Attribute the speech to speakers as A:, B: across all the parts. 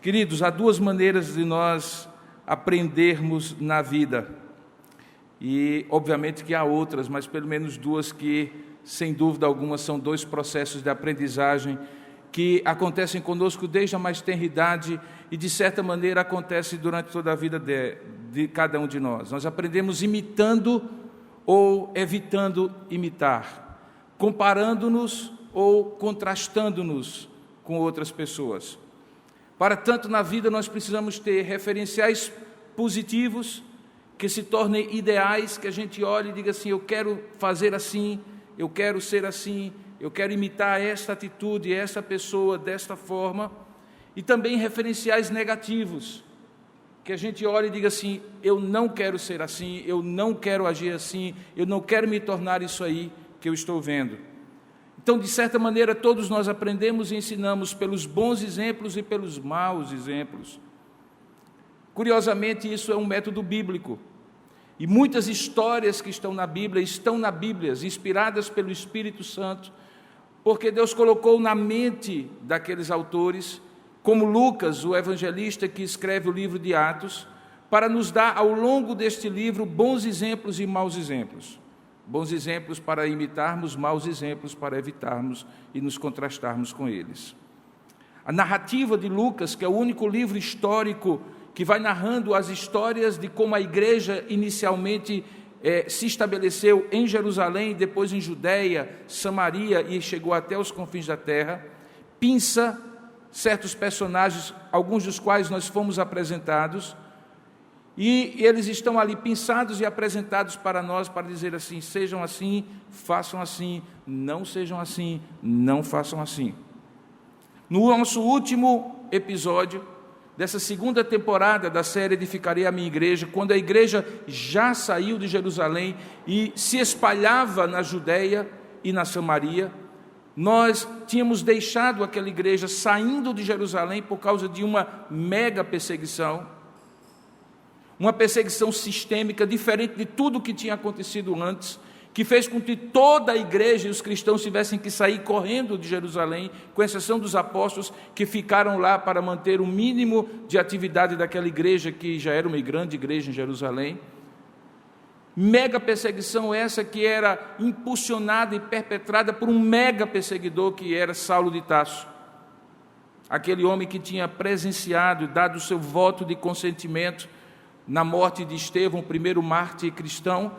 A: Queridos, há duas maneiras de nós aprendermos na vida. E, obviamente, que há outras, mas pelo menos duas que, sem dúvida alguma, são dois processos de aprendizagem que acontecem conosco desde a mais tenra idade e, de certa maneira, acontecem durante toda a vida de cada um de nós. Nós aprendemos imitando ou evitando imitar, comparando-nos ou contrastando-nos com outras pessoas. Para tanto, na vida nós precisamos ter referenciais positivos que se tornem ideais, que a gente olhe e diga assim: eu quero fazer assim, eu quero ser assim, eu quero imitar esta atitude, esta pessoa desta forma. E também referenciais negativos, que a gente olhe e diga assim: eu não quero ser assim, eu não quero agir assim, eu não quero me tornar isso aí que eu estou vendo. Então, de certa maneira, todos nós aprendemos e ensinamos pelos bons exemplos e pelos maus exemplos. Curiosamente, isso é um método bíblico. E muitas histórias que estão na Bíblia, inspiradas pelo Espírito Santo, porque Deus colocou na mente daqueles autores, como Lucas, o evangelista que escreve o livro de Atos, para nos dar, ao longo deste livro, bons exemplos e maus exemplos. Bons exemplos para imitarmos, maus exemplos para evitarmos e nos contrastarmos com eles. A narrativa de Lucas, que é o único livro histórico que vai narrando as histórias de como a igreja inicialmente se estabeleceu em Jerusalém, depois em Judeia, Samaria e chegou até os confins da terra, pinça certos personagens, alguns dos quais nós fomos apresentados, e eles estão ali pinçados e apresentados para nós, para dizer assim: sejam assim, façam assim, não sejam assim, não façam assim. No nosso último episódio dessa segunda temporada da série Edificarei a Minha Igreja, quando a igreja já saiu de Jerusalém e se espalhava na Judeia e na Samaria, nós tínhamos deixado aquela igreja saindo de Jerusalém por causa de uma mega perseguição, uma perseguição sistêmica, diferente de tudo o que tinha acontecido antes, que fez com que toda a igreja e os cristãos tivessem que sair correndo de Jerusalém, com exceção dos apóstolos que ficaram lá para manter o mínimo de atividade daquela igreja, que já era uma grande igreja em Jerusalém. Mega perseguição essa que era impulsionada e perpetrada por um mega perseguidor que era Saulo de Tarso. Aquele homem que tinha presenciado e dado o seu voto de consentimento na morte de Estevão, o primeiro mártir cristão,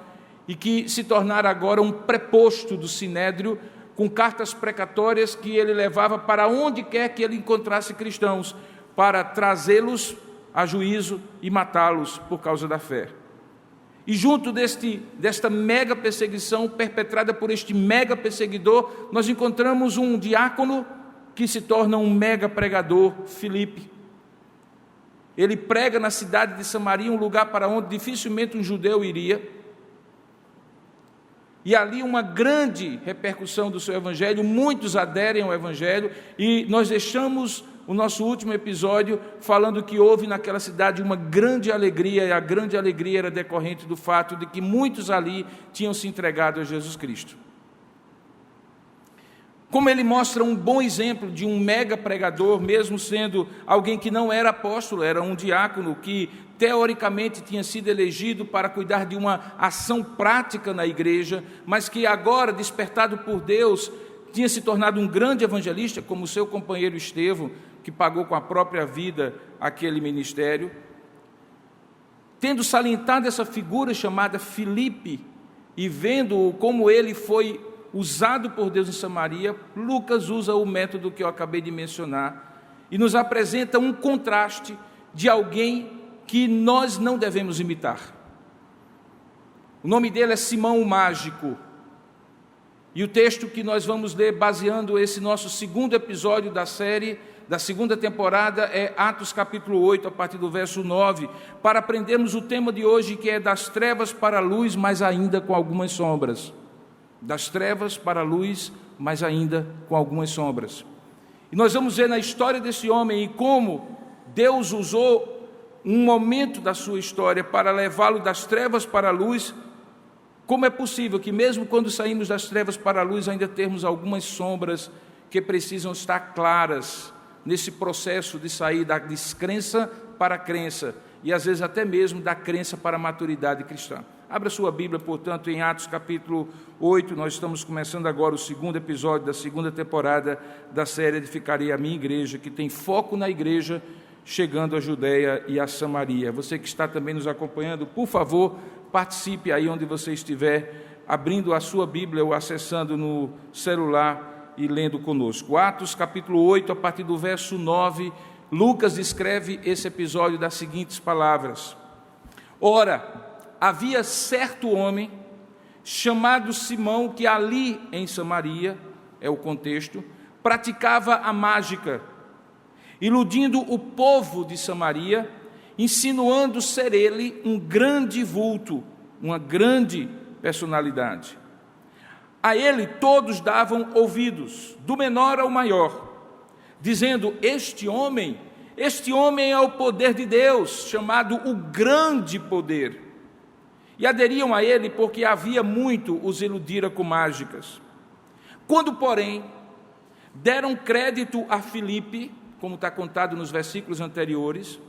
A: e que se tornara agora um preposto do Sinédrio, com cartas precatórias que ele levava para onde quer que ele encontrasse cristãos, para trazê-los a juízo e matá-los por causa da fé. E junto desta mega perseguição perpetrada por este mega perseguidor, nós encontramos um diácono que se torna um mega pregador, Filipe. Ele prega na cidade de Samaria, um lugar para onde dificilmente um judeu iria. E ali uma grande repercussão do seu evangelho, muitos aderem ao evangelho, e nós deixamos o nosso último episódio falando que houve naquela cidade uma grande alegria, e a grande alegria era decorrente do fato de que muitos ali tinham se entregado a Jesus Cristo. Como ele mostra um bom exemplo de um mega pregador, mesmo sendo alguém que não era apóstolo, era um diácono que teoricamente tinha sido elegido para cuidar de uma ação prática na igreja, mas que agora, despertado por Deus, tinha se tornado um grande evangelista, como seu companheiro Estevão, que pagou com a própria vida aquele ministério. Tendo salientado essa figura chamada Filipe, e vendo como ele foi usado por Deus em Samaria, Lucas usa o método que eu acabei de mencionar e nos apresenta um contraste de alguém que nós não devemos imitar. O nome dele é Simão o Mágico, e o texto que nós vamos ler baseando esse nosso segundo episódio da série, da segunda temporada, é Atos capítulo 8, a partir do verso 9, para aprendermos o tema de hoje, que é das trevas para a luz, mas ainda com algumas sombras. Das trevas para a luz, mas ainda com algumas sombras. E nós vamos ver na história desse homem e como Deus usou um momento da sua história para levá-lo das trevas para a luz. Como é possível que mesmo quando saímos das trevas para a luz ainda termos algumas sombras que precisam estar claras nesse processo de sair da descrença para a crença, e às vezes até mesmo da crença para a maturidade cristã. Abra sua Bíblia, portanto, em Atos capítulo 8, nós estamos começando agora o segundo episódio da segunda temporada da série Edificarei a Minha Igreja, que tem foco na igreja chegando à Judeia e a Samaria. Você que está também nos acompanhando, por favor, participe aí onde você estiver, abrindo a sua Bíblia ou acessando no celular e lendo conosco. Atos capítulo 8, a partir do verso 9, Lucas descreve esse episódio das seguintes palavras: Ora, havia certo homem chamado Simão, que ali em Samaria, é o contexto, praticava a mágica, iludindo o povo de Samaria, insinuando ser ele um grande vulto, uma grande personalidade. A ele todos davam ouvidos, do menor ao maior, dizendo: este homem é o poder de Deus, chamado o grande poder. E aderiam a ele porque havia muito os iludira com mágicas. Quando, porém, deram crédito a Filipe, como está contado nos versículos anteriores,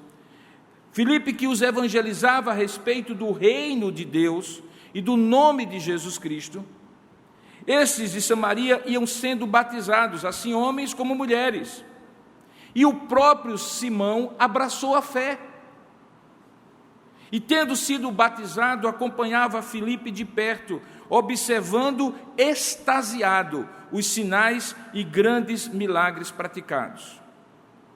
A: Filipe, que os evangelizava a respeito do reino de Deus e do nome de Jesus Cristo, esses de Samaria iam sendo batizados, assim homens como mulheres. E o próprio Simão abraçou a fé. E tendo sido batizado, acompanhava Filipe de perto, observando extasiado os sinais e grandes milagres praticados.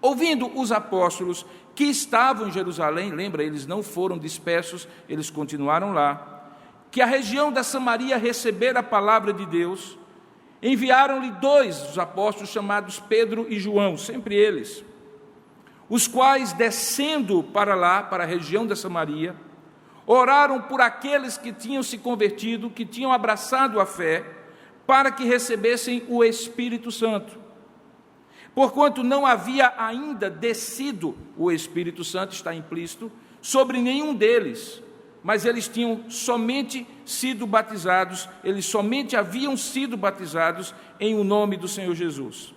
A: Ouvindo os apóstolos que estavam em Jerusalém, lembra, eles não foram dispersos, eles continuaram lá, que a região da Samaria recebera a palavra de Deus, enviaram-lhe dois dos apóstolos chamados Pedro e João, sempre eles, os quais, descendo para lá, para a região da Samaria, oraram por aqueles que tinham se convertido, que tinham abraçado a fé, para que recebessem o Espírito Santo. Porquanto não havia ainda descido o Espírito Santo, está implícito, sobre nenhum deles, mas eles tinham somente sido batizados, eles somente haviam sido batizados em o nome do Senhor Jesus.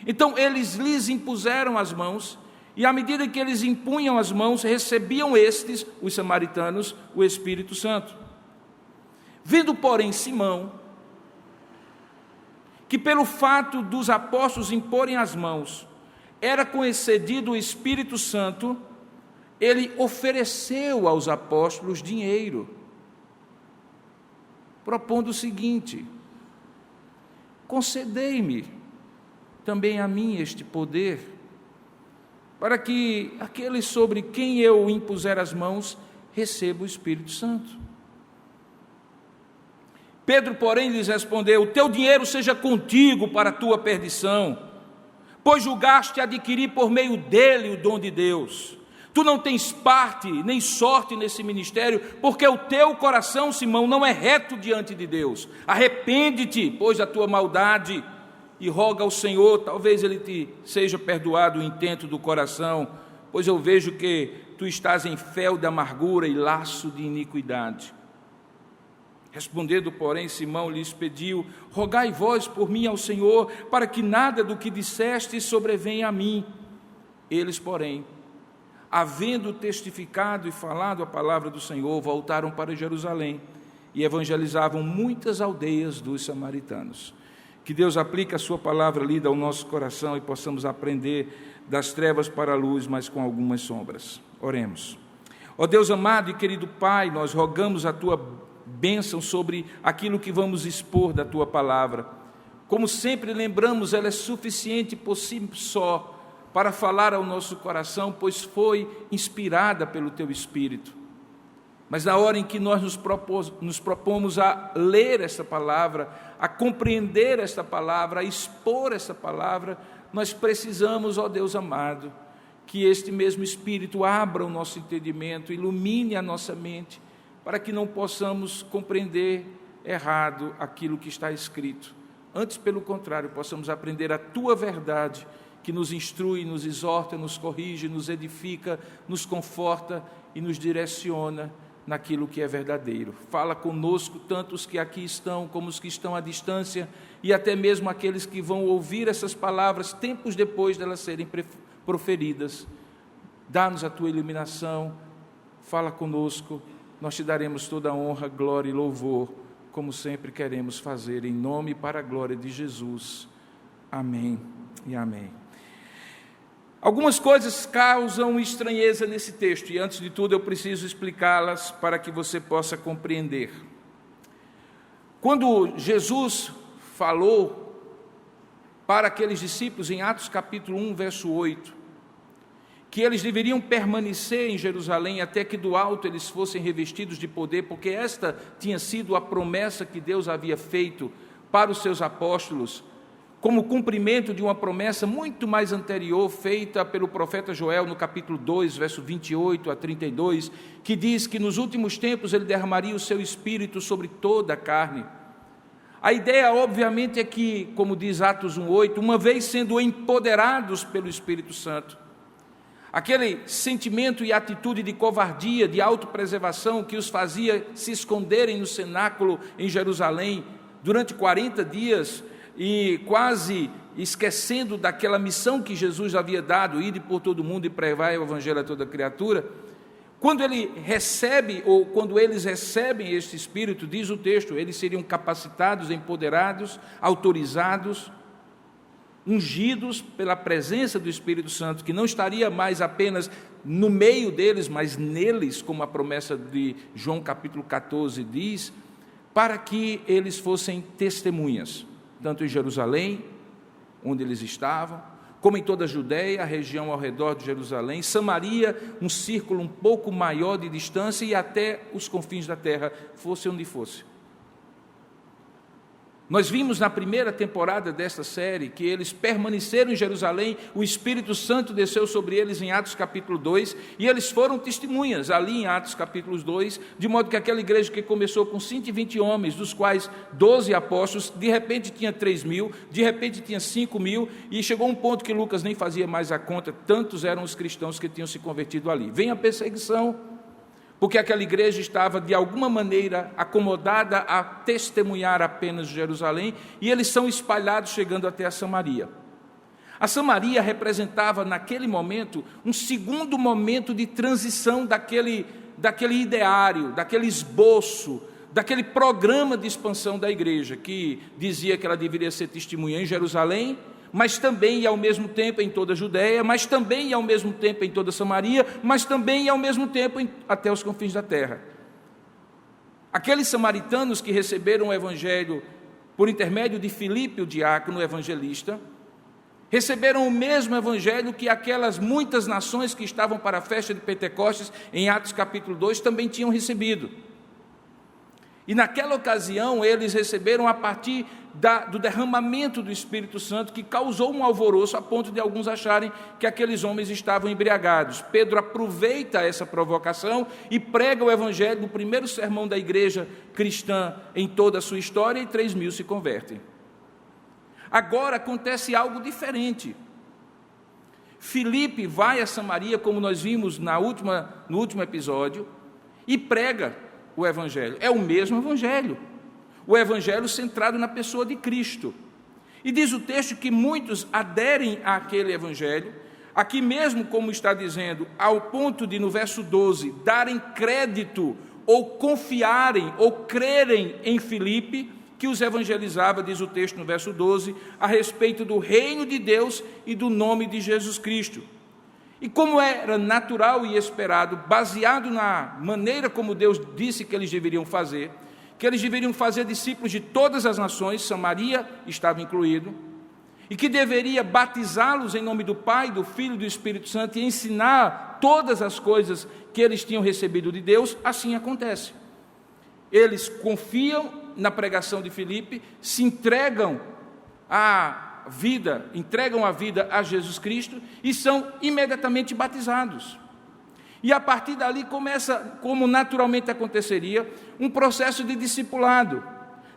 A: Então eles lhes impuseram as mãos, e à medida que eles impunham as mãos, recebiam estes, os samaritanos, o Espírito Santo. Vendo, porém, Simão, que pelo fato dos apóstolos imporem as mãos, era concedido o Espírito Santo, ele ofereceu aos apóstolos dinheiro, propondo o seguinte: concedei-me também a mim este poder, para que aquele sobre quem eu impuser as mãos receba o Espírito Santo. Pedro, porém, lhes respondeu: o teu dinheiro seja contigo para a tua perdição, pois julgaste adquirir por meio dele o dom de Deus. Tu não tens parte nem sorte nesse ministério, porque o teu coração, Simão, não é reto diante de Deus. Arrepende-te, pois, da tua maldade, e roga ao Senhor, talvez ele te seja perdoado o intento do coração, pois eu vejo que tu estás em fel de amargura e laço de iniquidade. Respondendo, porém, Simão lhes pediu: rogai vós por mim ao Senhor, para que nada do que disseste sobrevenha a mim. Eles, porém, havendo testificado e falado a palavra do Senhor, voltaram para Jerusalém e evangelizavam muitas aldeias dos samaritanos. Que Deus aplique a sua palavra lida ao nosso coração e possamos aprender das trevas para a luz, mas com algumas sombras. Oremos. Ó Deus amado e querido Pai, nós rogamos a tua bênção sobre aquilo que vamos expor da tua palavra. Como sempre lembramos, ela é suficiente por si só para falar ao nosso coração, pois foi inspirada pelo teu Espírito. Mas na hora em que nós nos propomos a ler esta palavra, a compreender esta palavra, a expor esta palavra, nós precisamos, ó Deus amado, que este mesmo Espírito abra o nosso entendimento, ilumine a nossa mente, para que não possamos compreender errado aquilo que está escrito. Antes, pelo contrário, possamos aprender a tua verdade, que nos instrui, nos exorta, nos corrige, nos edifica, nos conforta e nos direciona naquilo que é verdadeiro. Fala conosco, tanto os que aqui estão, como os que estão à distância, e até mesmo aqueles que vão ouvir essas palavras tempos depois delas serem proferidas. Dá-nos a tua iluminação, fala conosco, nós te daremos toda a honra, glória e louvor, como sempre queremos fazer, em nome e para a glória de Jesus. Amém e amém. Algumas coisas causam estranheza nesse texto, e antes de tudo eu preciso explicá-las para que você possa compreender. Quando Jesus falou para aqueles discípulos em Atos capítulo 1, verso 8, que eles deveriam permanecer em Jerusalém até que do alto eles fossem revestidos de poder, porque esta tinha sido a promessa que Deus havia feito para os seus apóstolos, como cumprimento de uma promessa muito mais anterior, feita pelo profeta Joel no capítulo 2, verso 28 a 32, que diz que nos últimos tempos ele derramaria o seu espírito sobre toda a carne. A ideia, obviamente, é que, como diz Atos 1:8, uma vez sendo empoderados pelo Espírito Santo, aquele sentimento e atitude de covardia, de autopreservação que os fazia se esconderem no cenáculo em Jerusalém durante 40 dias, e quase esquecendo daquela missão que Jesus havia dado, ide por todo mundo e pregai o evangelho a toda criatura, quando ele recebe, ou quando eles recebem este Espírito, diz o texto, eles seriam capacitados, empoderados, autorizados, ungidos pela presença do Espírito Santo, que não estaria mais apenas no meio deles, mas neles, como a promessa de João capítulo 14 diz, para que eles fossem testemunhas, tanto em Jerusalém, onde eles estavam, como em toda a Judéia, a região ao redor de Jerusalém, Samaria, um círculo um pouco maior de distância, e até os confins da terra, fosse onde fosse. Nós vimos na primeira temporada desta série que eles permaneceram em Jerusalém, o Espírito Santo desceu sobre eles em Atos capítulo 2, e eles foram testemunhas ali em Atos capítulo 2, de modo que aquela igreja que começou com 120 homens, dos quais 12 apóstolos, de repente tinha 3.000, de repente tinha 5.000, e chegou um ponto que Lucas nem fazia mais a conta, tantos eram os cristãos que tinham se convertido ali. Vem a perseguição, porque aquela igreja estava, de alguma maneira, acomodada a testemunhar apenas Jerusalém, e eles são espalhados, chegando até a Samaria. A Samaria representava, naquele momento, um segundo momento de transição daquele ideário, daquele esboço, daquele programa de expansão da igreja, que dizia que ela deveria ser testemunha em Jerusalém, mas também e ao mesmo tempo em toda a Judéia, mas também e ao mesmo tempo em toda a Samaria, mas também e ao mesmo tempo até os confins da terra. Aqueles samaritanos que receberam o evangelho por intermédio de Filipe, o diácono evangelista, receberam o mesmo evangelho que aquelas muitas nações que estavam para a festa de Pentecostes, em Atos capítulo 2, também tinham recebido. E naquela ocasião eles receberam a partir do derramamento do Espírito Santo, que causou um alvoroço a ponto de alguns acharem que aqueles homens estavam embriagados. Pedro aproveita essa provocação e prega o evangelho no primeiro sermão da igreja cristã em toda a sua história, e 3.000 se convertem. Agora acontece algo diferente. Filipe vai a Samaria, como nós vimos no último episódio, e prega o evangelho. É o mesmo evangelho, o evangelho centrado na pessoa de Cristo. E diz o texto que muitos aderem àquele evangelho, aqui mesmo, como está dizendo, ao ponto de, no verso 12, darem crédito, ou confiarem, ou crerem em Filipe, que os evangelizava, diz o texto no verso 12, a respeito do reino de Deus e do nome de Jesus Cristo. E como era natural e esperado, baseado na maneira como Deus disse que eles deveriam fazer discípulos de todas as nações, Samaria estava incluído, e que deveria batizá-los em nome do Pai, do Filho e do Espírito Santo, e ensinar todas as coisas que eles tinham recebido de Deus, assim acontece. Eles confiam na pregação de Filipe, se entregam a vida a Jesus Cristo e são imediatamente batizados. E a partir dali começa, como naturalmente aconteceria, um processo de discipulado,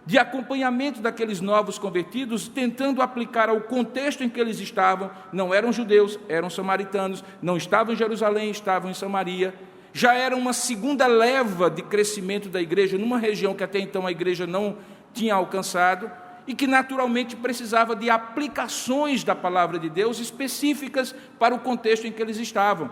A: de acompanhamento daqueles novos convertidos, tentando aplicar ao contexto em que eles estavam. Não eram judeus, eram samaritanos, não estavam em Jerusalém, estavam em Samaria, já era uma segunda leva de crescimento da igreja, numa região que até então a igreja não tinha alcançado, e que naturalmente precisava de aplicações da palavra de Deus específicas para o contexto em que eles estavam.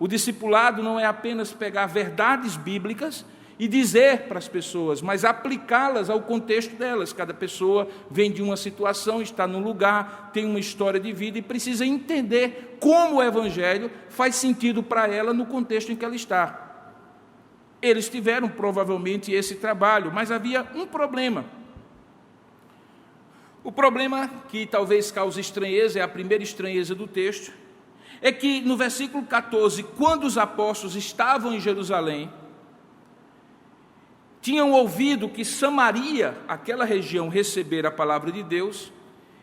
A: O discipulado não é apenas pegar verdades bíblicas e dizer para as pessoas, mas aplicá-las ao contexto delas. Cada pessoa vem de uma situação, está num lugar, tem uma história de vida e precisa entender como o Evangelho faz sentido para ela no contexto em que ela está. Eles tiveram provavelmente esse trabalho, mas havia um problema. O problema que talvez cause estranheza, é a primeira estranheza do texto, é que no versículo 14, quando os apóstolos estavam em Jerusalém, tinham ouvido que Samaria, aquela região, recebera a palavra de Deus,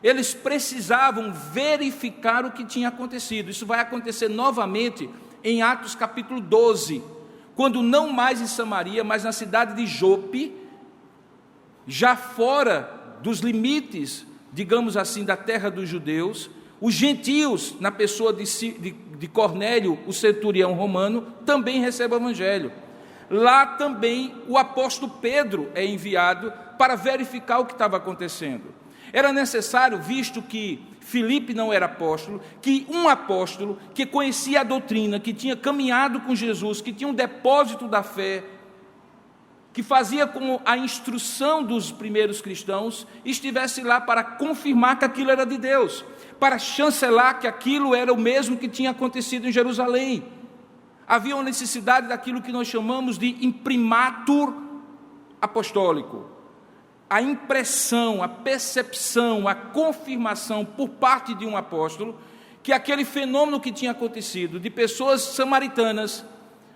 A: eles precisavam verificar o que tinha acontecido. Isso vai acontecer novamente em Atos capítulo 12, quando não mais em Samaria, mas na cidade de Jope, já fora dos limites, digamos assim, da terra dos judeus, os gentios, na pessoa de Cornélio, o centurião romano, também recebem o evangelho. Lá também o apóstolo Pedro é enviado para verificar o que estava acontecendo. Era necessário, visto que Filipe não era apóstolo, que um apóstolo que conhecia a doutrina, que tinha caminhado com Jesus, que tinha um depósito da fé, que fazia com a instrução dos primeiros cristãos, estivesse lá para confirmar que aquilo era de Deus, para chancelar que aquilo era o mesmo que tinha acontecido em Jerusalém. Havia uma necessidade daquilo que nós chamamos de imprimatur apostólico. A impressão, a percepção, a confirmação por parte de um apóstolo que aquele fenômeno que tinha acontecido, de pessoas samaritanas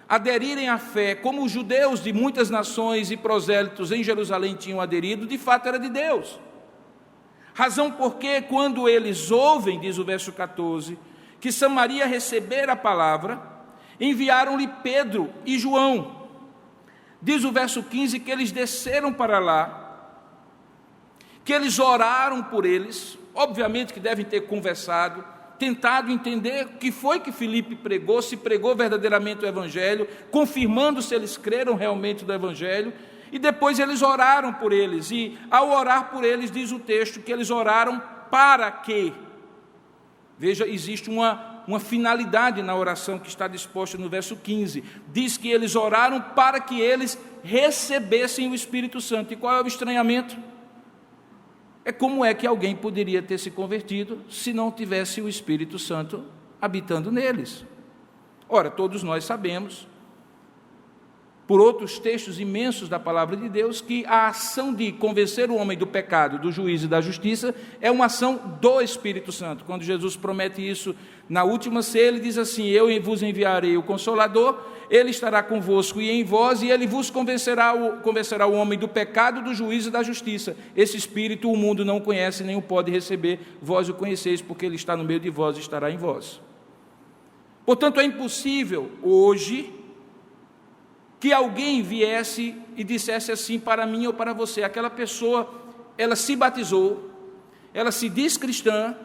A: aderirem à fé, como os judeus de muitas nações e prosélitos em Jerusalém tinham aderido, de fato era de Deus. Razão porque, quando eles ouvem, diz o verso 14, que Samaria recebera a palavra, enviaram-lhe Pedro e João. Diz o verso 15 que eles desceram para lá, que eles oraram por eles, obviamente que devem ter conversado, tentado entender o que foi que Filipe pregou, se pregou verdadeiramente o Evangelho, confirmando se eles creram realmente no Evangelho, e depois eles oraram por eles, e ao orar por eles, diz o texto, que eles oraram para quê? Veja, existe uma finalidade na oração que está disposta no verso 15, diz que eles oraram para que eles recebessem o Espírito Santo. E qual é o estranhamento? É como é que alguém poderia ter se convertido se não tivesse o Espírito Santo habitando neles? Ora, todos nós sabemos, por outros textos imensos da palavra de Deus, que a ação de convencer o homem do pecado, do juízo e da justiça é uma ação do Espírito Santo. Quando Jesus promete isso na última ceia, ele diz assim: eu vos enviarei o Consolador, ele estará convosco e em vós, e ele vos convencerá o homem do pecado, do juízo e da justiça. Esse Espírito o mundo não conhece, nem o pode receber, vós o conheceis, porque ele está no meio de vós e estará em vós. Portanto, é impossível hoje que alguém viesse e dissesse assim para mim ou para você: aquela pessoa, ela se batizou, ela se diz cristã,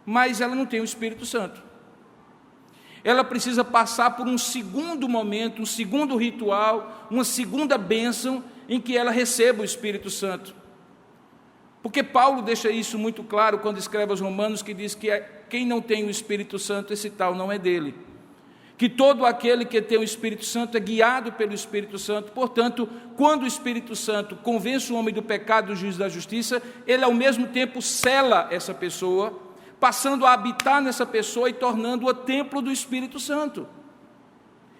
A: mas ela não tem o Espírito Santo. Ela precisa passar por um segundo momento, um segundo ritual, uma segunda bênção em que ela receba o Espírito Santo. Porque Paulo deixa isso muito claro quando escreve aos Romanos, que diz que quem não tem o Espírito Santo, esse tal não é dele. Que todo aquele que tem o Espírito Santo é guiado pelo Espírito Santo. Portanto, quando o Espírito Santo convence o homem do pecado, do juízo e da justiça, ele ao mesmo tempo sela essa pessoa, passando a habitar nessa pessoa e tornando-a templo do Espírito Santo.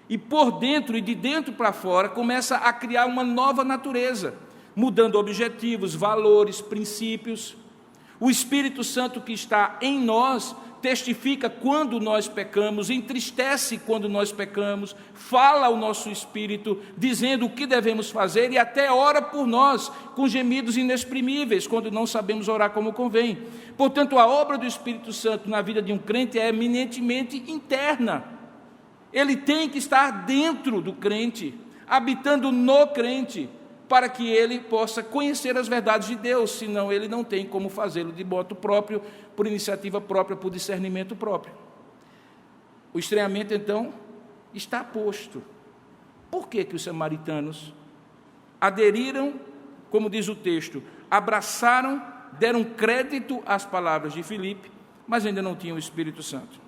A: E por dentro e de dentro para fora começa a criar uma nova natureza, mudando objetivos, valores, princípios. O Espírito Santo que está em nós testifica quando nós pecamos, entristece quando nós pecamos, fala ao nosso espírito, dizendo o que devemos fazer e até ora por nós, com gemidos inexprimíveis, quando não sabemos orar como convém. Portanto, a obra do Espírito Santo na vida de um crente é eminentemente interna. Ele tem que estar dentro do crente, habitando no crente, para que ele possa conhecer as verdades de Deus, senão ele não tem como fazê-lo de modo próprio, por iniciativa própria, por discernimento próprio. O estranhamento, então, está posto. Por que os samaritanos aderiram, como diz o texto, abraçaram, deram crédito às palavras de Filipe, mas ainda não tinham o Espírito Santo?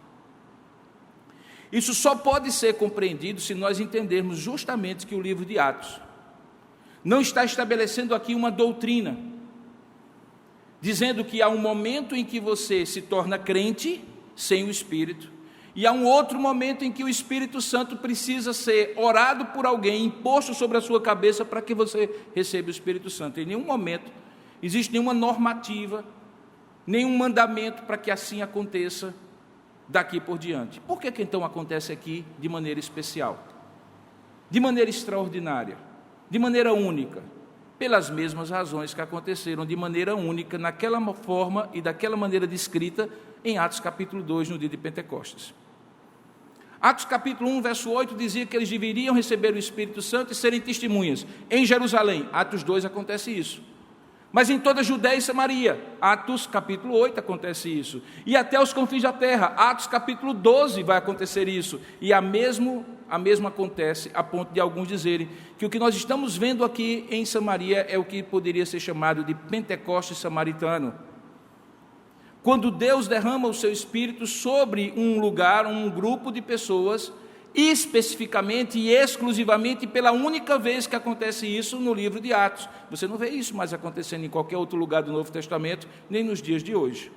A: Isso só pode ser compreendido se nós entendermos justamente que o livro de Atos não está estabelecendo aqui uma doutrina, dizendo que há um momento em que você se torna crente sem o Espírito, e há um outro momento em que o Espírito Santo precisa ser orado por alguém, imposto sobre a sua cabeça para que você receba o Espírito Santo. Em nenhum momento existe nenhuma normativa, nenhum mandamento para que assim aconteça daqui por diante. Por que então acontece aqui de maneira especial? De maneira extraordinária? De maneira única? Pelas mesmas razões que aconteceram de maneira única, naquela forma e daquela maneira descrita em Atos capítulo 2, no dia de Pentecostes. Atos capítulo 1, verso 8, dizia que eles deveriam receber o Espírito Santo e serem testemunhas em Jerusalém. Atos 2 acontece isso. Mas em toda a Judéia e Samaria, Atos capítulo 8 acontece isso. E até os confins da terra, Atos capítulo 12 vai acontecer isso. E a mesma acontece, a ponto de alguns dizerem que o que nós estamos vendo aqui em Samaria é o que poderia ser chamado de Pentecostes samaritano. Quando Deus derrama o seu Espírito sobre um lugar, um grupo de pessoas, especificamente e exclusivamente pela única vez que acontece isso no livro de Atos. Você não vê isso mais acontecendo em qualquer outro lugar do Novo Testamento, nem nos dias de hoje.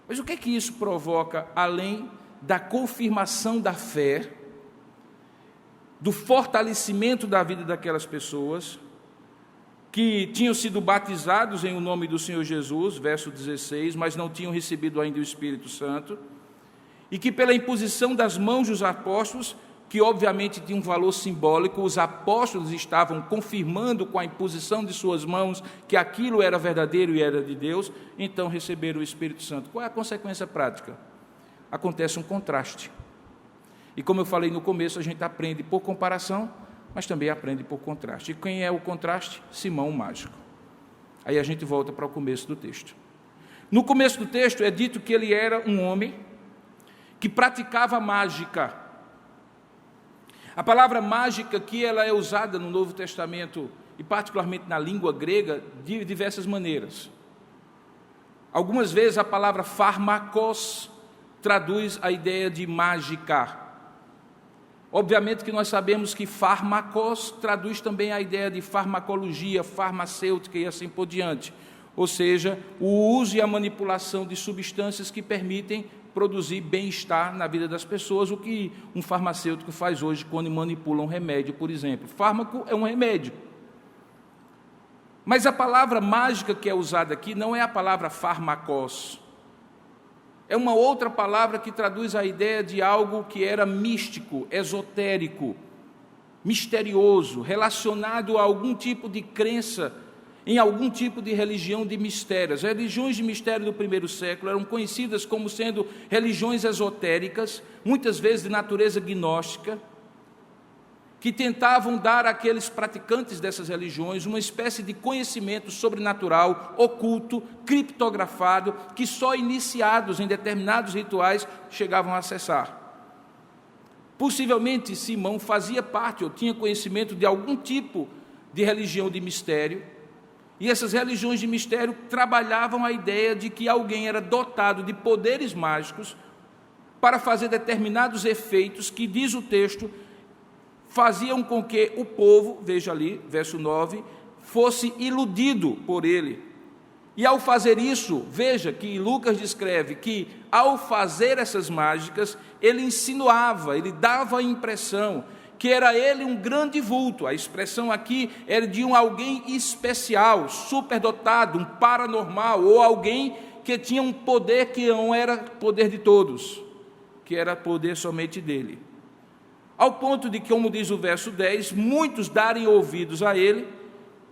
A: Mas o que é que isso provoca, além da confirmação da fé, do fortalecimento da vida daquelas pessoas que tinham sido batizados em o nome do Senhor Jesus, verso 16, mas não tinham recebido ainda o Espírito Santo, e que pela imposição das mãos dos apóstolos, que obviamente tinha um valor simbólico, os apóstolos estavam confirmando com a imposição de suas mãos que aquilo era verdadeiro e era de Deus, então receberam o Espírito Santo. Qual é a consequência prática? Acontece um contraste. E como eu falei no começo, a gente aprende por comparação, mas também aprende por contraste. E quem é o contraste? Simão o mágico. Aí a gente volta para o começo do texto. No começo do texto é dito que ele era um homem que praticava mágica. A palavra mágica aqui ela é usada no Novo Testamento, e particularmente na língua grega, de diversas maneiras. Algumas vezes a palavra pharmakos traduz a ideia de mágica. Obviamente que nós sabemos que pharmakos traduz também a ideia de farmacologia, farmacêutica e assim por diante. Ou seja, o uso e a manipulação de substâncias que permitem produzir bem-estar na vida das pessoas, o que um farmacêutico faz hoje quando manipula um remédio, por exemplo. Fármaco é um remédio. Mas a palavra mágica que é usada aqui não é a palavra pharmakos. É uma outra palavra que traduz a ideia de algo que era místico, esotérico, misterioso, relacionado a algum tipo de crença, em algum tipo de religião de mistério. As religiões de mistério do primeiro século eram conhecidas como sendo religiões esotéricas, muitas vezes de natureza gnóstica, que tentavam dar àqueles praticantes dessas religiões uma espécie de conhecimento sobrenatural, oculto, criptografado, que só iniciados em determinados rituais chegavam a acessar. Possivelmente Simão fazia parte ou tinha conhecimento de algum tipo de religião de mistério, e essas religiões de mistério trabalhavam a ideia de que alguém era dotado de poderes mágicos para fazer determinados efeitos que, diz o texto, faziam com que o povo, veja ali, verso 9, fosse iludido por ele. E ao fazer isso, veja que Lucas descreve que, ao fazer essas mágicas, ele insinuava, ele dava a impressão que era ele um grande vulto. A expressão aqui era de alguém especial, superdotado, um paranormal, ou alguém que tinha um poder que não era poder de todos, que era poder somente dele. Ao ponto de que, como diz o verso 10, muitos darem ouvidos a ele,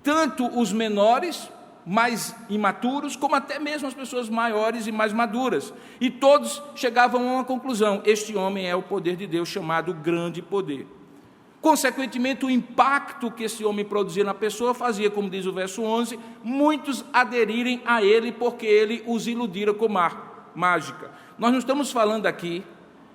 A: tanto os menores, mais imaturos, como até mesmo as pessoas maiores e mais maduras. E todos chegavam a uma conclusão: este homem é o poder de Deus, chamado grande poder. Consequentemente, o impacto que esse homem produzia na pessoa fazia, como diz o verso 11, muitos aderirem a ele porque ele os iludira com mágica. Nós não estamos falando aqui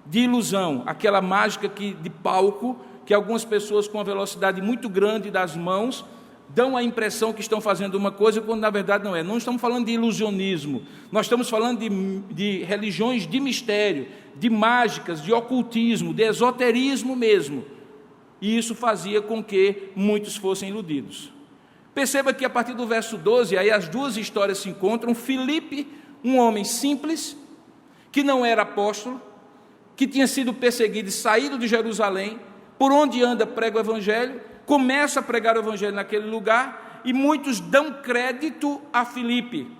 A: de ilusão, aquela mágica de palco, que algumas pessoas com uma velocidade muito grande das mãos dão a impressão que estão fazendo uma coisa, quando na verdade não é. Não estamos falando de ilusionismo, nós estamos falando de religiões de mistério, de mágicas, de ocultismo, de esoterismo mesmo. E isso fazia com que muitos fossem iludidos. Perceba que a partir do verso 12, aí as duas histórias se encontram. Filipe, um homem simples, que não era apóstolo, que tinha sido perseguido e saído de Jerusalém, por onde anda prega o evangelho, começa a pregar o evangelho naquele lugar, e muitos dão crédito a Filipe.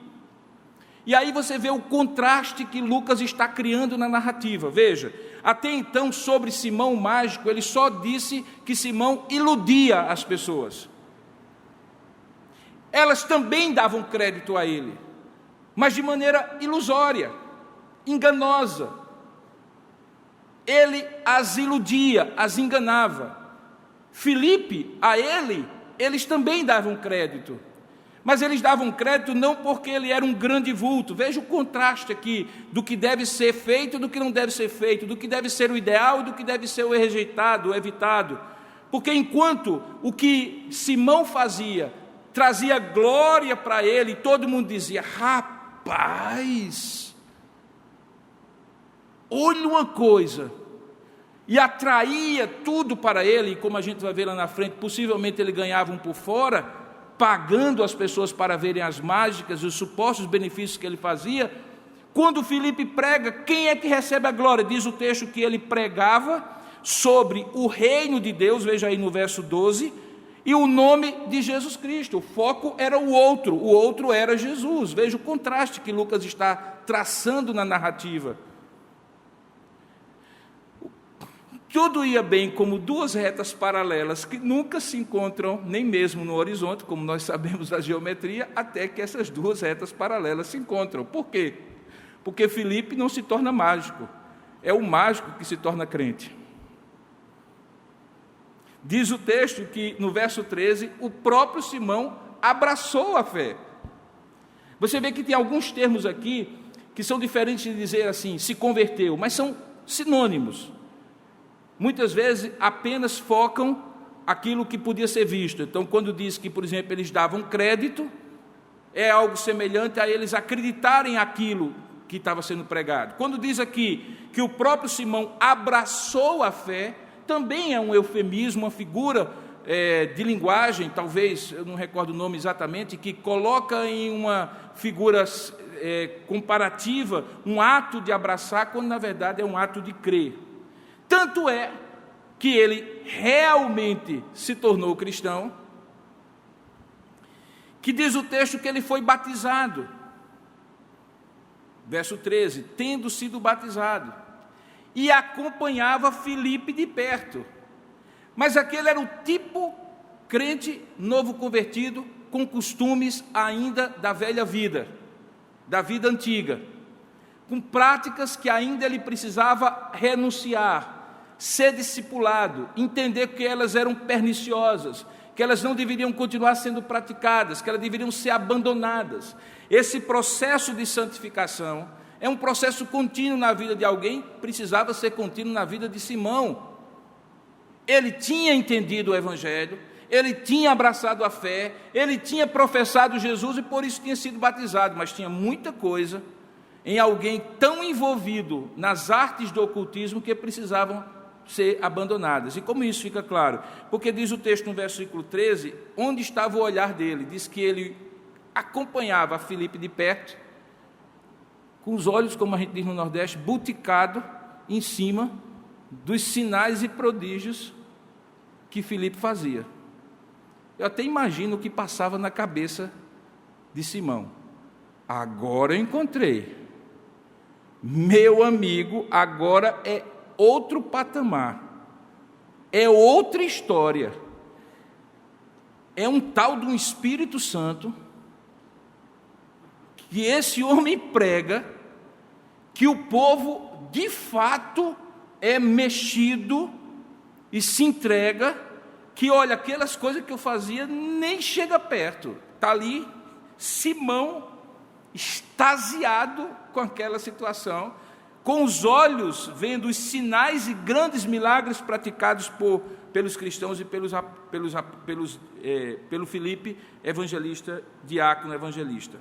A: E aí você vê o contraste que Lucas está criando na narrativa. Veja, até então sobre Simão o mágico, ele só disse que Simão iludia as pessoas. Elas também davam crédito a ele, mas de maneira ilusória, enganosa. Ele as iludia, as enganava. Filipe, a ele, eles também davam crédito, mas eles davam crédito não porque ele era um grande vulto. Veja o contraste aqui do que deve ser feito e do que não deve ser feito, do que deve ser o ideal e do que deve ser o rejeitado, o evitado. Porque enquanto o que Simão fazia trazia glória para ele, todo mundo dizia: rapaz, olha uma coisa, e atraía tudo para ele, e como a gente vai ver lá na frente, possivelmente ele ganhava um por fora, pagando as pessoas para verem as mágicas e os supostos benefícios que ele fazia. Quando Filipe prega, quem é que recebe a glória? Diz o texto que ele pregava sobre o reino de Deus, veja aí no verso 12, e o nome de Jesus Cristo. O foco era o outro era Jesus. Veja o contraste que Lucas está traçando na narrativa. Tudo ia bem como duas retas paralelas que nunca se encontram nem mesmo no horizonte, como nós sabemos da geometria, até que essas duas retas paralelas se encontram. Por quê? Porque Filipe não se torna mágico, é o mágico que se torna crente. Diz o texto que, no verso 13, o próprio Simão abraçou a fé. Você vê que tem alguns termos aqui que são diferentes de dizer assim, se converteu, mas são sinônimos. Muitas vezes apenas focam aquilo que podia ser visto. Então, quando diz que, por exemplo, eles davam crédito, é algo semelhante a eles acreditarem aquilo que estava sendo pregado. Quando diz aqui que o próprio Simão abraçou a fé, também é um eufemismo, uma figura de linguagem, talvez, eu não recordo o nome exatamente, que coloca em uma figura comparativa um ato de abraçar, quando na verdade é um ato de crer. Tanto é que ele realmente se tornou cristão, que diz o texto que ele foi batizado. Verso 13, tendo sido batizado, e acompanhava Filipe de perto. Mas aquele era o tipo crente novo convertido, com costumes ainda da velha vida, da vida antiga, com práticas que ainda ele precisava renunciar, ser discipulado, entender que elas eram perniciosas, que elas não deveriam continuar sendo praticadas, que elas deveriam ser abandonadas. Esse processo de santificação é um processo contínuo na vida de alguém, precisava ser contínuo na vida de Simão. Ele tinha entendido o Evangelho, ele tinha abraçado a fé, ele tinha professado Jesus e por isso tinha sido batizado, mas tinha muita coisa em alguém tão envolvido nas artes do ocultismo que precisavam ser abandonadas. E como isso fica claro? Porque diz o texto no versículo 13, onde estava o olhar dele? Diz que ele acompanhava Filipe de perto, com os olhos, como a gente diz no Nordeste, buticado em cima dos sinais e prodígios que Filipe fazia. Eu até imagino o que passava na cabeça de Simão. Agora eu encontrei. Meu amigo, agora é outro patamar. É outra história. É um tal de um Espírito Santo que esse homem prega, que o povo de fato é mexido e se entrega, que olha, aquelas coisas que eu fazia nem chega perto. Está ali Simão extasiado com aquela situação, com os olhos, vendo os sinais e grandes milagres praticados pelos cristãos e pelo Filipe, evangelista, diácono evangelista.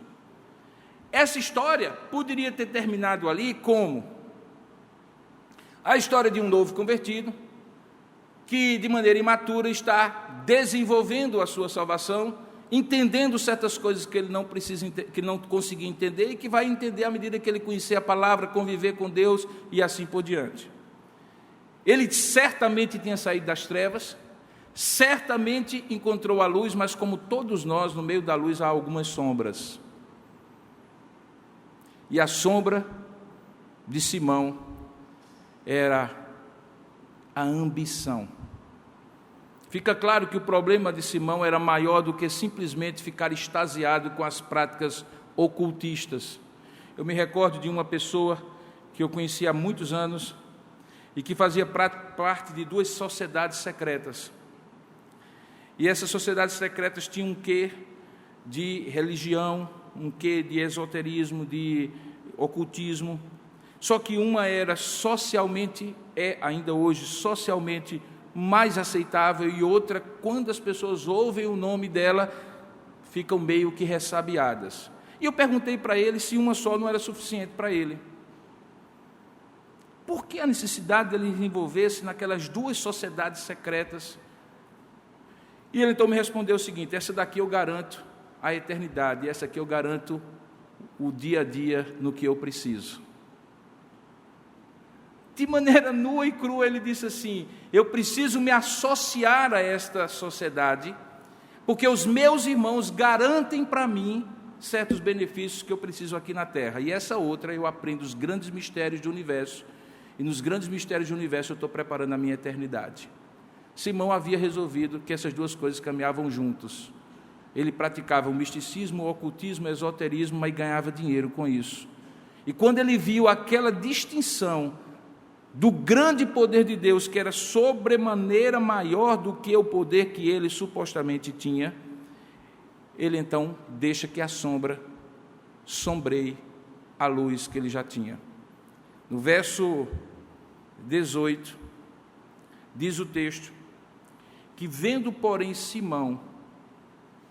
A: Essa história poderia ter terminado ali como a história de um novo convertido, que de maneira imatura está desenvolvendo a sua salvação, entendendo certas coisas que ele não precisa, que não conseguia entender, e que vai entender à medida que ele conhecer a palavra, conviver com Deus e assim por diante. Ele certamente tinha saído das trevas, certamente encontrou a luz, mas como todos nós, no meio da luz há algumas sombras. E a sombra de Simão era a ambição. Fica claro que o problema de Simão era maior do que simplesmente ficar extasiado com as práticas ocultistas. Eu me recordo de uma pessoa que eu conheci há muitos anos e que fazia parte de 2 sociedades secretas. E essas sociedades secretas tinham um quê de religião, um quê de esoterismo, de ocultismo. Só que uma era socialmente, ainda hoje, socialmente mais aceitável, e outra, quando as pessoas ouvem o nome dela, ficam meio que ressabiadas. E eu perguntei para ele se uma só não era suficiente para ele. Por que a necessidade dele envolver-se naquelas 2 sociedades secretas? E ele então me respondeu o seguinte: essa daqui eu garanto a eternidade, e essa aqui eu garanto o dia a dia no que eu preciso. De maneira nua e crua, ele disse assim: eu preciso me associar a esta sociedade, porque os meus irmãos garantem para mim certos benefícios que eu preciso aqui na terra. E essa outra, eu aprendo os grandes mistérios do universo, e nos grandes mistérios do universo eu estou preparando a minha eternidade. Simão havia resolvido que essas 2 coisas caminhavam juntos. Ele praticava o misticismo, o ocultismo, o esoterismo, mas ganhava dinheiro com isso. E quando ele viu aquela distinção do grande poder de Deus, que era sobremaneira maior do que o poder que ele supostamente tinha, ele então deixa que a sombra sombreie a luz que ele já tinha. No verso 18, diz o texto, que vendo, porém, Simão,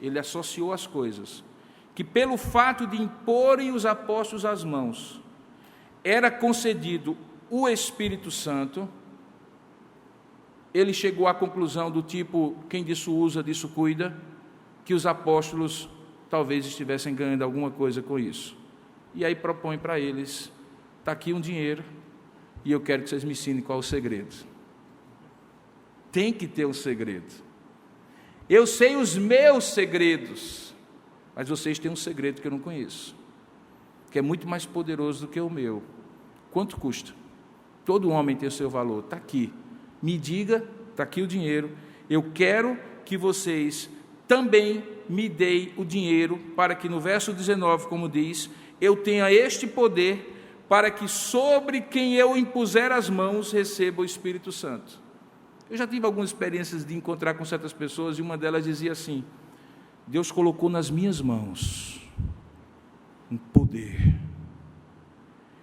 A: ele associou as coisas, que pelo fato de imporem os apóstolos as mãos, era concedido o Espírito Santo, ele chegou à conclusão do tipo, quem disso usa, disso cuida, que os apóstolos talvez estivessem ganhando alguma coisa com isso. E aí propõe para eles: está aqui um dinheiro, e eu quero que vocês me ensinem qual é o segredo. Tem que ter um segredo. Eu sei os meus segredos, mas vocês têm um segredo que eu não conheço, que é muito mais poderoso do que o meu. Quanto custa? Todo homem tem o seu valor, está aqui. Me diga, está aqui o dinheiro. Eu quero que vocês também me deem o dinheiro, para que no verso 19, como diz, eu tenha este poder, para que sobre quem eu impuser as mãos receba o Espírito Santo. Eu já tive algumas experiências de encontrar com certas pessoas, e uma delas dizia assim: Deus colocou nas minhas mãos um poder,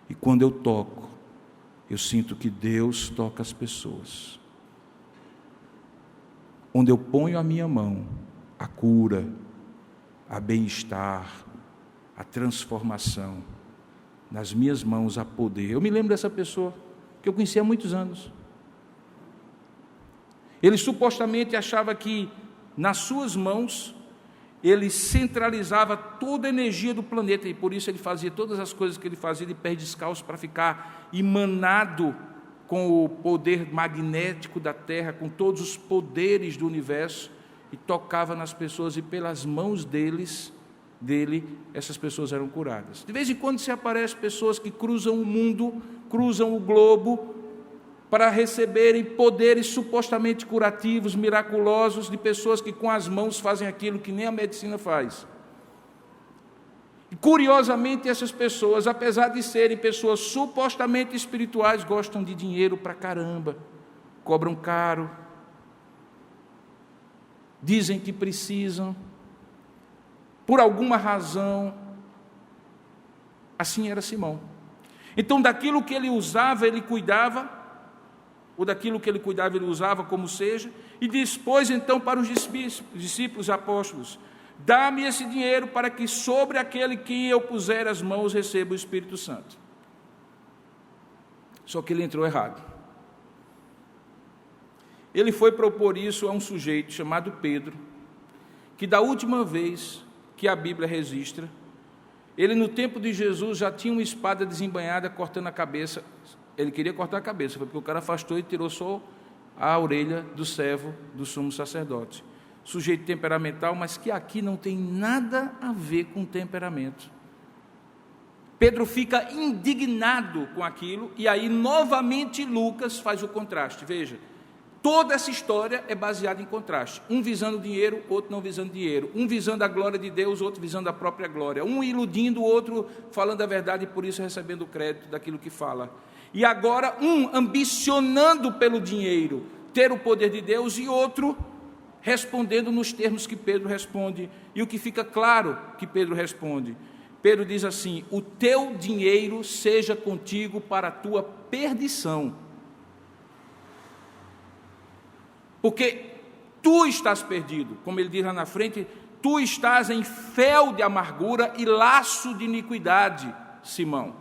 A: e quando eu toco, eu sinto que Deus toca as pessoas. Onde eu ponho a minha mão, a cura, a bem-estar, a transformação. Nas minhas mãos há poder. Eu me lembro dessa pessoa, que eu conheci há muitos anos. Ele supostamente achava que nas suas mãos ele centralizava toda a energia do planeta, e por isso ele fazia todas as coisas que ele fazia de pés descalços, para ficar emanado com o poder magnético da Terra, com todos os poderes do universo, e tocava nas pessoas, e pelas mãos dele, essas pessoas eram curadas. De vez em quando se aparecem pessoas que cruzam o mundo, cruzam o globo, para receberem poderes supostamente curativos, miraculosos, de pessoas que com as mãos fazem aquilo que nem a medicina faz. E, curiosamente, essas pessoas, apesar de serem pessoas supostamente espirituais, gostam de dinheiro pra caramba, cobram caro, dizem que precisam, por alguma razão. Assim era Simão. Então, daquilo que ele usava, ele cuidava, ou daquilo que ele cuidava, ele usava, como seja, e dispôs então para os discípulos apóstolos: dá-me esse dinheiro para que sobre aquele que eu puser as mãos receba o Espírito Santo. Só que ele entrou errado. Ele foi propor isso a um sujeito chamado Pedro, que da última vez que a Bíblia registra, ele no tempo de Jesus já tinha uma espada desembainhada cortando a cabeça. Ele queria cortar a cabeça, foi porque o cara afastou e tirou só a orelha do servo do sumo sacerdote. Sujeito temperamental, mas que aqui não tem nada a ver com temperamento. Pedro fica indignado com aquilo, e aí novamente Lucas faz o contraste. Veja, toda essa história é baseada em contraste. Um visando dinheiro, outro não visando dinheiro. Um visando a glória de Deus, outro visando a própria glória. Um iludindo o outro, falando a verdade e por isso recebendo o crédito daquilo que fala. E agora um ambicionando pelo dinheiro ter o poder de Deus, e outro respondendo nos termos que Pedro responde. E o que fica claro que Pedro responde: Pedro diz assim: o teu dinheiro seja contigo para a tua perdição, porque tu estás perdido. Como ele diz lá na frente, tu estás em fel de amargura e laço de iniquidade, Simão,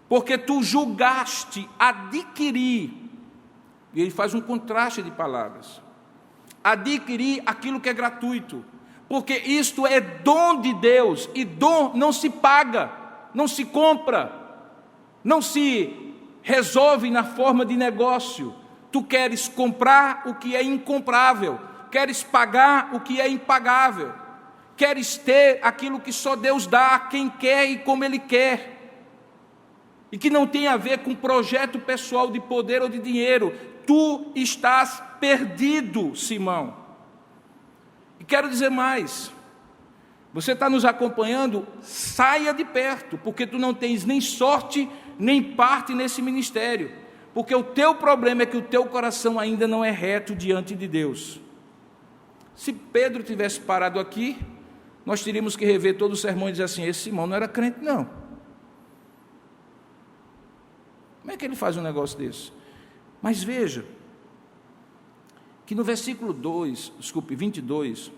A: porque tu julgaste adquirir, e ele faz um contraste de palavras, adquirir aquilo que é gratuito, porque isto é dom de Deus, e dom não se paga, não se compra, não se resolve na forma de negócio. Tu queres comprar o que é incomprável, queres pagar o que é impagável, queres ter aquilo que só Deus dá a quem quer e como Ele quer, e que não tem a ver com projeto pessoal de poder ou de dinheiro. Tu estás perdido, Simão. E quero dizer mais: você está nos acompanhando, saia de perto, porque tu não tens nem sorte, nem parte nesse ministério, porque o teu problema é que o teu coração ainda não é reto diante de Deus. Se Pedro tivesse parado aqui, nós teríamos que rever todo o sermão e dizer assim: esse Simão não era crente, não. Como é que ele faz um negócio desse? Mas veja, que no versículo 22,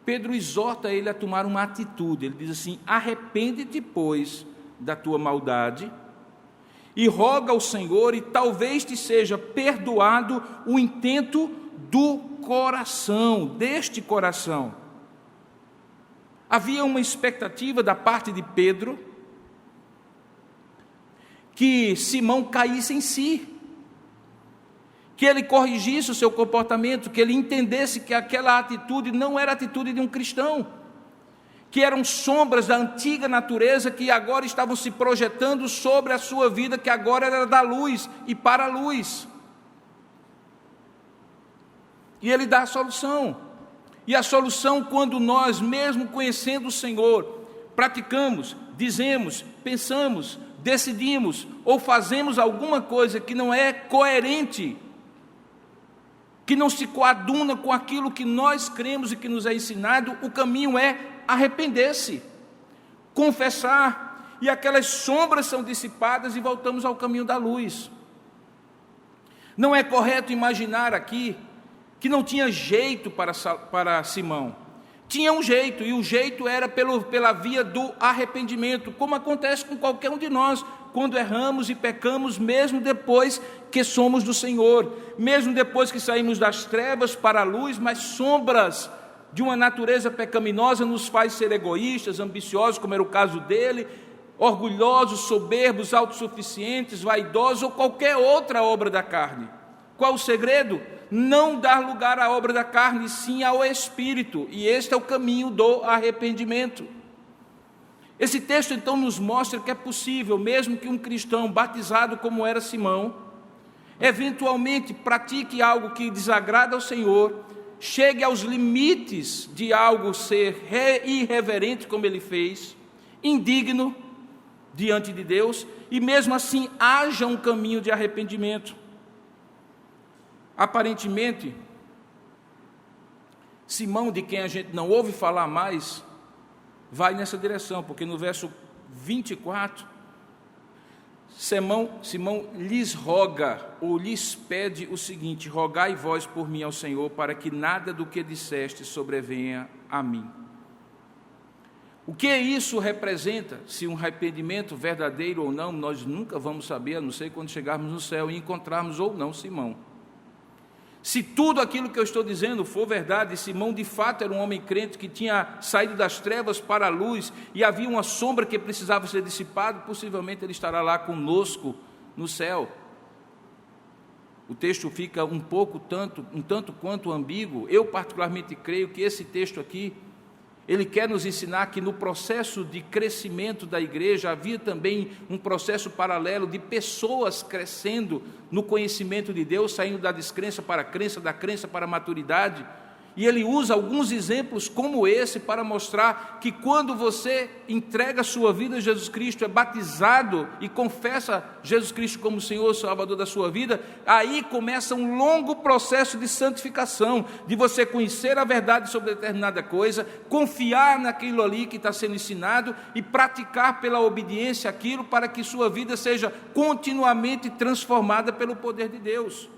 A: Pedro exorta ele a tomar uma atitude. Ele diz assim: arrepende-te, pois, da tua maldade, e roga ao Senhor, e talvez te seja perdoado o intento do coração, deste coração. Havia uma expectativa da parte de Pedro que Simão caísse em si, que ele corrigisse o seu comportamento, que ele entendesse que aquela atitude não era a atitude de um cristão, que eram sombras da antiga natureza que agora estavam se projetando sobre a sua vida, que agora era da luz e para a luz. E ele dá a solução. E a solução, quando nós, mesmo conhecendo o Senhor, praticamos, dizemos, pensamos, decidimos ou fazemos alguma coisa que não é coerente, que não se coaduna com aquilo que nós cremos e que nos é ensinado, o caminho é arrepender-se, confessar, e aquelas sombras são dissipadas e voltamos ao caminho da luz. Não é correto imaginar aqui que não tinha jeito para Simão. Tinha um jeito, e o jeito era pela via do arrependimento, como acontece com qualquer um de nós, quando erramos e pecamos, mesmo depois que somos do Senhor, mesmo depois que saímos das trevas para a luz, mas sombras de uma natureza pecaminosa nos faz ser egoístas, ambiciosos, como era o caso dele, orgulhosos, soberbos, autossuficientes, vaidosos, ou qualquer outra obra da carne. Qual o segredo? Não dar lugar à obra da carne, sim ao Espírito, e este é o caminho do arrependimento. Esse texto então nos mostra que é possível, mesmo que um cristão batizado como era Simão, eventualmente pratique algo que desagrada ao Senhor, chegue aos limites de algo ser irreverente como ele fez, indigno diante de Deus, e mesmo assim haja um caminho de arrependimento. Aparentemente, Simão, de quem a gente não ouve falar mais, vai nessa direção, porque no verso 24, Simão lhes roga, ou lhes pede o seguinte: rogai vós por mim ao Senhor, para que nada do que disseste sobrevenha a mim. O que isso representa? Se um arrependimento verdadeiro ou não, nós nunca vamos saber, a não ser quando chegarmos no céu e encontrarmos ou não Simão. Se tudo aquilo que eu estou dizendo for verdade, Simão de fato era um homem crente que tinha saído das trevas para a luz e havia uma sombra que precisava ser dissipada, possivelmente ele estará lá conosco no céu. O texto fica um tanto quanto ambíguo. Eu particularmente creio que esse texto aqui, ele quer nos ensinar que no processo de crescimento da igreja havia também um processo paralelo de pessoas crescendo no conhecimento de Deus, saindo da descrença para a crença, da crença para a maturidade. E ele usa alguns exemplos como esse para mostrar que quando você entrega a sua vida a Jesus Cristo, é batizado e confessa Jesus Cristo como Senhor e Salvador da sua vida, aí começa um longo processo de santificação, de você conhecer a verdade sobre determinada coisa, confiar naquilo ali que está sendo ensinado e praticar pela obediência aquilo para que sua vida seja continuamente transformada pelo poder de Deus.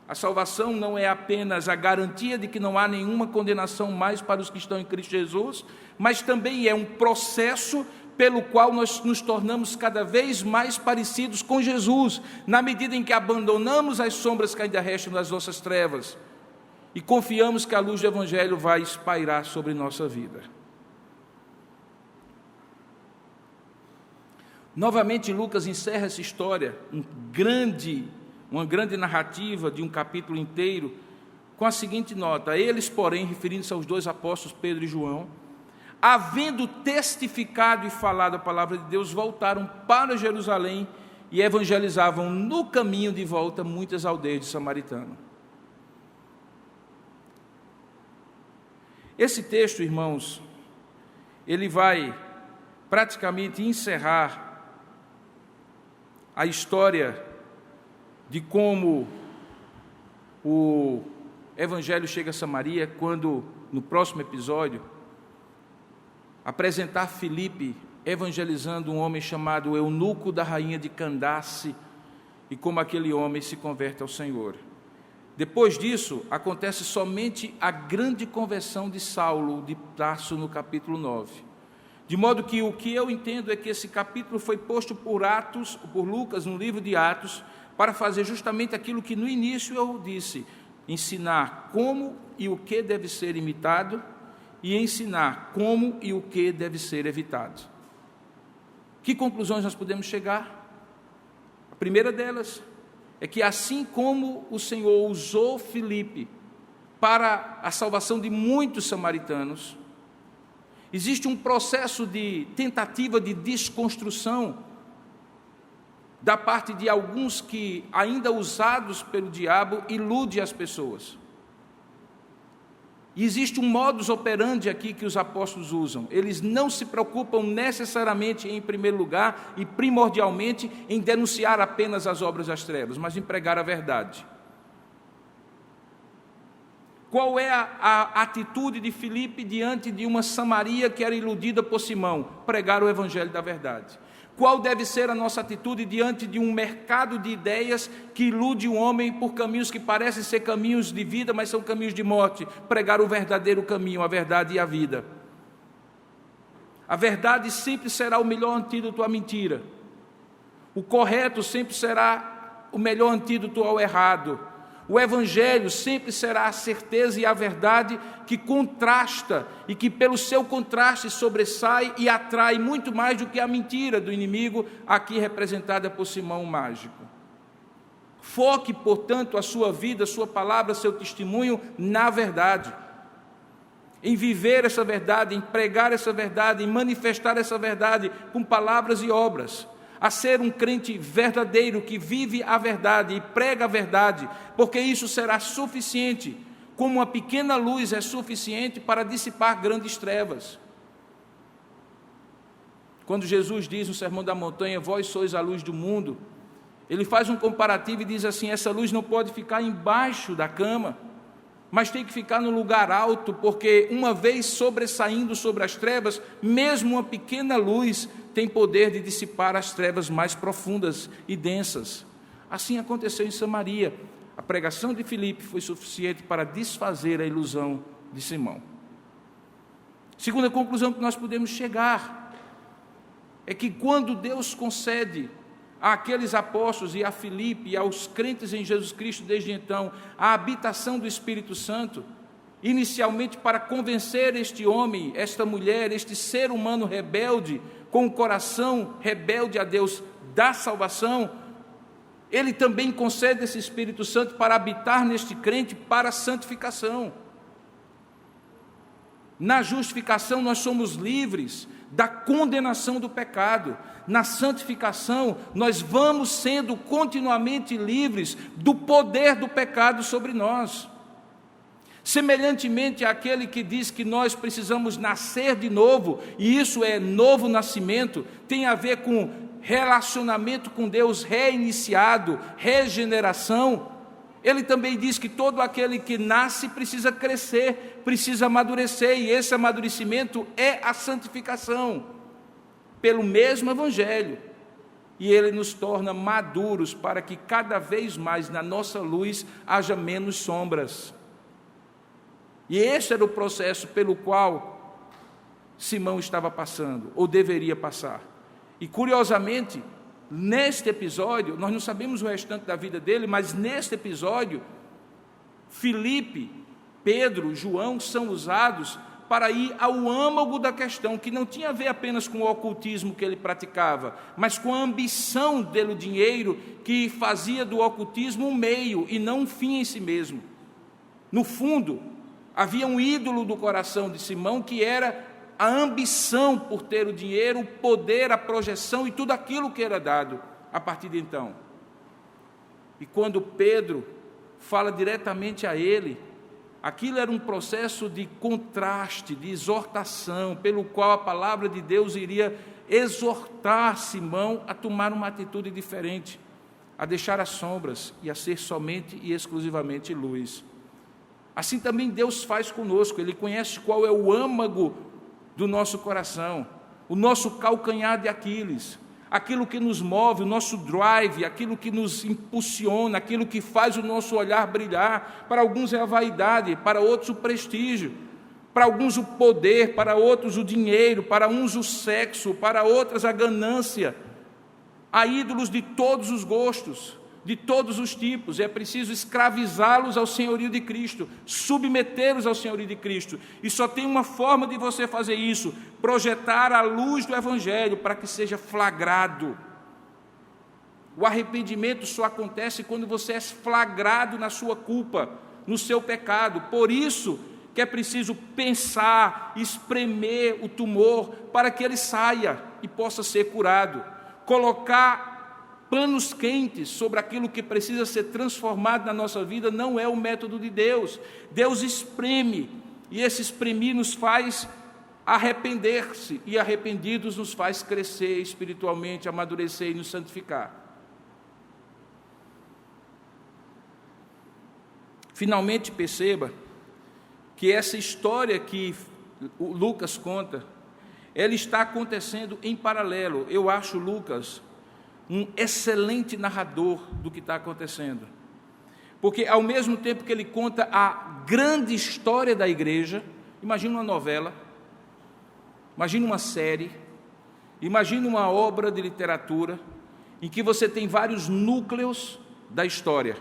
A: A salvação não é apenas a garantia de que não há nenhuma condenação mais para os que estão em Cristo Jesus, mas também é um processo pelo qual nós nos tornamos cada vez mais parecidos com Jesus, na medida em que abandonamos as sombras que ainda restam nas nossas trevas e confiamos que a luz do Evangelho vai espairar sobre nossa vida. Novamente, Lucas encerra essa história, uma grande narrativa de um capítulo inteiro, com a seguinte nota: eles, porém, referindo-se aos dois apóstolos, Pedro e João, havendo testificado e falado a palavra de Deus, voltaram para Jerusalém e evangelizavam no caminho de volta muitas aldeias de samaritano. Esse texto, irmãos, ele vai praticamente encerrar a história de como o Evangelho chega a Samaria, quando, no próximo episódio, apresentar Filipe evangelizando um homem chamado eunuco da rainha de Candace, e como aquele homem se converte ao Senhor. Depois disso, acontece somente a grande conversão de Saulo de Tarso no capítulo 9. De modo que o que eu entendo é que esse capítulo foi posto por Lucas, no livro de Atos, para fazer justamente aquilo que no início eu disse: ensinar como e o que deve ser imitado e ensinar como e o que deve ser evitado. Que conclusões nós podemos chegar? A primeira delas é que, assim como o Senhor usou Filipe para a salvação de muitos samaritanos, existe um processo de tentativa de desconstrução da parte de alguns que, ainda usados pelo diabo, iludem as pessoas. E existe um modus operandi aqui que os apóstolos usam. Eles não se preocupam necessariamente, em primeiro lugar e primordialmente, em denunciar apenas as obras das trevas, mas em pregar a verdade. Qual é a atitude de Filipe diante de uma Samaria que era iludida por Simão? Pregar o evangelho da verdade. Qual deve ser a nossa atitude diante de um mercado de ideias que ilude o homem por caminhos que parecem ser caminhos de vida, mas são caminhos de morte? Pregar o verdadeiro caminho, a verdade e a vida. A verdade sempre será o melhor antídoto à mentira. O correto sempre será o melhor antídoto ao errado. O Evangelho sempre será a certeza e a verdade que contrasta e que pelo seu contraste sobressai e atrai muito mais do que a mentira do inimigo, aqui representada por Simão o Mágico. Foque, portanto, a sua vida, a sua palavra, seu testemunho na verdade, em viver essa verdade, em pregar essa verdade, em manifestar essa verdade com palavras e obras. A ser um crente verdadeiro que vive a verdade e prega a verdade, porque isso será suficiente, como uma pequena luz é suficiente para dissipar grandes trevas. Quando Jesus diz no Sermão da Montanha: vós sois a luz do mundo, ele faz um comparativo e diz assim: essa luz não pode ficar embaixo da cama, mas tem que ficar no lugar alto, porque uma vez sobressaindo sobre as trevas, mesmo uma pequena luz tem poder de dissipar as trevas mais profundas e densas. Assim aconteceu em Samaria. A pregação de Filipe foi suficiente para desfazer a ilusão de Simão. Segunda conclusão que nós podemos chegar é que quando Deus concede àqueles apóstolos e a Filipe e aos crentes em Jesus Cristo desde então a habitação do Espírito Santo, inicialmente para convencer este homem, esta mulher, este ser humano rebelde, com o coração rebelde a Deus da salvação, Ele também concede esse Espírito Santo para habitar neste crente para a santificação. Na justificação nós somos livres da condenação do pecado. Na santificação nós vamos sendo continuamente livres do poder do pecado sobre nós. Semelhantemente àquele que diz que nós precisamos nascer de novo, e isso é novo nascimento, tem a ver com relacionamento com Deus reiniciado, regeneração. Ele também diz que todo aquele que nasce precisa crescer, precisa amadurecer, e esse amadurecimento é a santificação, pelo mesmo Evangelho. E ele nos torna maduros para que cada vez mais na nossa luz haja menos sombras. E esse era o processo pelo qual Simão estava passando, ou deveria passar. E curiosamente, neste episódio, nós não sabemos o restante da vida dele, mas neste episódio, Filipe, Pedro, João são usados para ir ao âmago da questão, que não tinha a ver apenas com o ocultismo que ele praticava, mas com a ambição pelo dinheiro que fazia do ocultismo um meio e não um fim em si mesmo. No fundo, havia um ídolo do coração de Simão que era a ambição por ter o dinheiro, o poder, a projeção e tudo aquilo que era dado a partir de então. E quando Pedro fala diretamente a ele, aquilo era um processo de contraste, de exortação, pelo qual a palavra de Deus iria exortar Simão a tomar uma atitude diferente, a deixar as sombras e a ser somente e exclusivamente luz. Assim também Deus faz conosco. Ele conhece qual é o âmago do nosso coração, o nosso calcanhar de Aquiles, aquilo que nos move, o nosso drive, aquilo que nos impulsiona, aquilo que faz o nosso olhar brilhar. Para alguns é a vaidade, para outros o prestígio, para alguns o poder, para outros o dinheiro, para uns o sexo, para outras a ganância. Há ídolos de todos os gostos, de todos os tipos. É preciso escravizá-los ao senhorio de Cristo, submetê-los ao senhorio de Cristo. E só tem uma forma de você fazer isso: projetar a luz do Evangelho para que seja flagrado. O arrependimento só acontece quando você é flagrado na sua culpa, no seu pecado. Por isso que é preciso pensar, espremer o tumor para que ele saia e possa ser curado. Colocar panos quentes sobre aquilo que precisa ser transformado na nossa vida não é o método de Deus. Deus espreme, e esse espremir nos faz arrepender-se, e arrependidos nos faz crescer espiritualmente, amadurecer e nos santificar. Finalmente perceba que essa história que o Lucas conta, ela está acontecendo em paralelo. Eu acho Lucas um excelente narrador do que está acontecendo, porque ao mesmo tempo que ele conta a grande história da igreja, imagina uma novela, imagina uma série, imagina uma obra de literatura, em que você tem vários núcleos da história,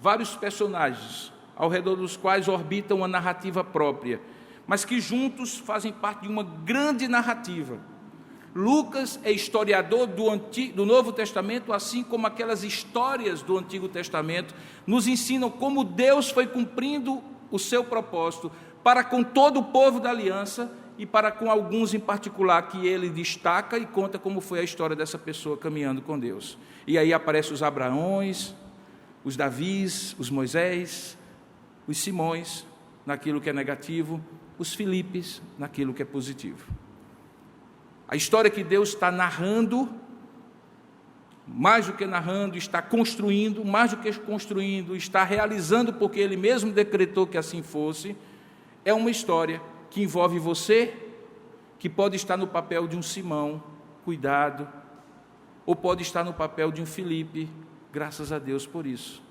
A: vários personagens, ao redor dos quais orbita uma narrativa própria, mas que juntos fazem parte de uma grande narrativa. Lucas é historiador do Novo Testamento, assim como aquelas histórias do Antigo Testamento nos ensinam como Deus foi cumprindo o seu propósito para com todo o povo da aliança e para com alguns em particular que ele destaca e conta como foi a história dessa pessoa caminhando com Deus. E aí aparecem os Abraões, os Davis, os Moisés, os Simões naquilo que é negativo, os Filipes naquilo que é positivo. A história que Deus está narrando mais do que narrando, está construindo, mais do que construindo, está realizando porque Ele mesmo decretou que assim fosse. É uma história que envolve você, que pode estar no papel de um Simão, cuidado, ou pode estar no papel de um Filipe, graças a Deus por isso.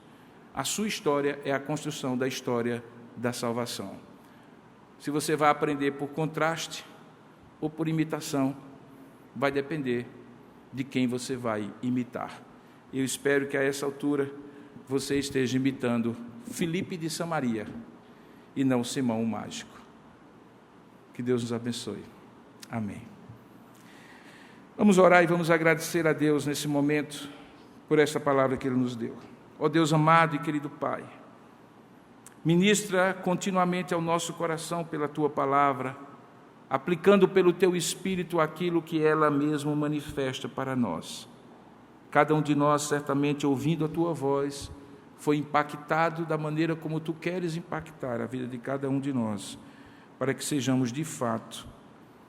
A: A sua história é a construção da história da salvação. Se você vai aprender por contraste ou por imitação, vai depender de quem você vai imitar. Eu espero que a essa altura você esteja imitando Filipe de Samaria e não Simão o mágico. Que Deus nos abençoe. Amém. Vamos orar e vamos agradecer a Deus nesse momento por essa palavra que Ele nos deu. Ó Deus amado e querido Pai, ministra continuamente ao nosso coração pela Tua palavra, aplicando pelo Teu Espírito aquilo que ela mesma manifesta para nós. Cada um de nós, certamente, ouvindo a Tua voz, foi impactado da maneira como Tu queres impactar a vida de cada um de nós, para que sejamos, de fato,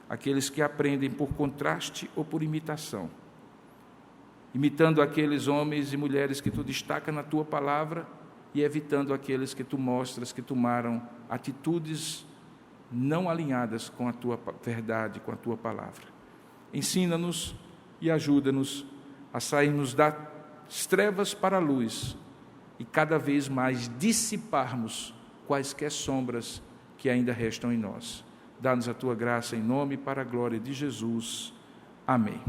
A: aqueles que aprendem por contraste ou por imitação, imitando aqueles homens e mulheres que Tu destaca na Tua palavra e evitando aqueles que Tu mostras que tomaram atitudes não alinhadas com a Tua verdade, com a Tua palavra. Ensina-nos e ajuda-nos a sairmos das trevas para a luz e cada vez mais dissiparmos quaisquer sombras que ainda restam em nós. Dá-nos a Tua graça em nome e para a glória de Jesus. Amém.